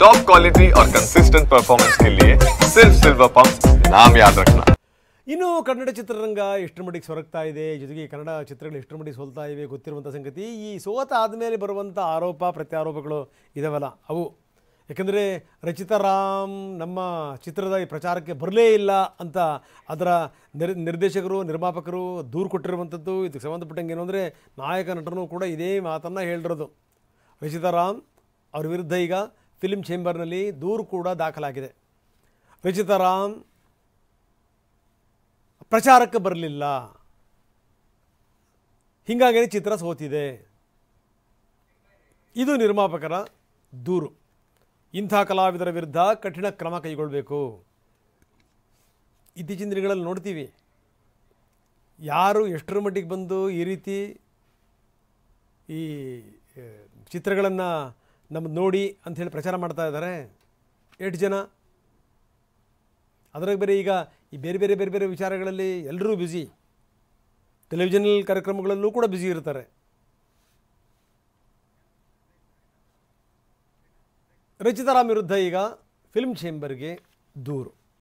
Top quality और consistent performance के लिए सिर्फ सिल्वर पंप नाम याद रखना। ಇನ್ನು ಕನ್ನಡ ಚಿತ್ರರಂಗ ಎಷ್ಟರ ಮಟ್ಟಿಗೆ ಸೊರಗ್ತಾ ಇದೆ, ಜೊತೆಗೆ ಕನ್ನಡ ಚಿತ್ರಗಳು ಎಷ್ಟರ ಮಟ್ಟಿಗೆ ಸೋಲ್ತಾ ಇವೆ ಗೊತ್ತಿರುವಂಥ ಸಂಗತಿ. ಈ ಸೋತ ಆದಮೇಲೆ ಬರುವಂಥ ಆರೋಪ ಪ್ರತ್ಯಾರೋಪಗಳು ಇದಾವಲ್ಲ ಅವು. ಯಾಕೆಂದರೆ ರಚಿತಾ ರಾಮ್ ನಮ್ಮ ಚಿತ್ರದ ಈ ಪ್ರಚಾರಕ್ಕೆ ಬರಲೇ ಇಲ್ಲ ಅಂತ ಅದರ ನಿರ್ದೇಶಕರು ನಿರ್ಮಾಪಕರು ದೂರು ಕೊಟ್ಟಿರುವಂಥದ್ದು. ಇದಕ್ಕೆ ಸಂಬಂಧಪಟ್ಟಂಗೆ ಏನು ಅಂದರೆ ನಾಯಕ ನಟನು ಕೂಡ ಇದೇ ಮಾತನ್ನು ಹೇಳಿರೋದು. ರಚಿತಾ ರಾಮ್ ಅವ್ರ ವಿರುದ್ಧ ಈಗ ಫಿಲ್ಮ್ ಚೇಂಬರ್ನಲ್ಲಿ ದೂರು ಕೂಡ ದಾಖಲಾಗಿದೆ. ರಚಿತಾ ರಾಮ್ ಪ್ರಚಾರಕ್ಕೆ ಬರಲಿಲ್ಲ, ಹೀಗಾಗಿ ಚಿತ್ರ ಸೋತಿದೆ. ಇದು ನಿರ್ಮಾಪಕರ ದೂರು. ಇಂಥ ಕಲಾವಿದರ ವಿರುದ್ಧ ಕಠಿಣ ಕ್ರಮ ಕೈಗೊಳ್ಳಬೇಕು. ಇತ್ತೀಚಿನ ದಿನಗಳಲ್ಲಿ ನೋಡ್ತೀವಿ ಯಾರು ಎಷ್ಟರ ಮಟ್ಟಿಗೆ ಬಂದು ಈ ರೀತಿ ಈ ಚಿತ್ರಗಳನ್ನು ನಮ್ಮದು ನೋಡಿ ಅಂಥೇಳಿ ಪ್ರಚಾರ ಮಾಡ್ತಾ ಇದ್ದಾರೆ. ಎಷ್ಟು ಜನ ಅದ್ರಾಗ ಬೇರೆ ಈಗ ಈ ಬೇರೆ ಬೇರೆ ಬೇರೆ ಬೇರೆ ವಿಚಾರಗಳಲ್ಲಿ ಎಲ್ಲರೂ ಬ್ಯುಸಿ, ಟೆಲಿವಿಷನಲ್ ಕಾರ್ಯಕ್ರಮಗಳಲ್ಲೂ ಕೂಡ ಬ್ಯುಸಿ ಇರ್ತಾರೆ. ರಚಿತಾ ರಾಮ್ ವಿರುದ್ಧ ಈಗ ಫಿಲ್ಮ್ ಚೇಂಬರ್ಗೆ ದೂರು.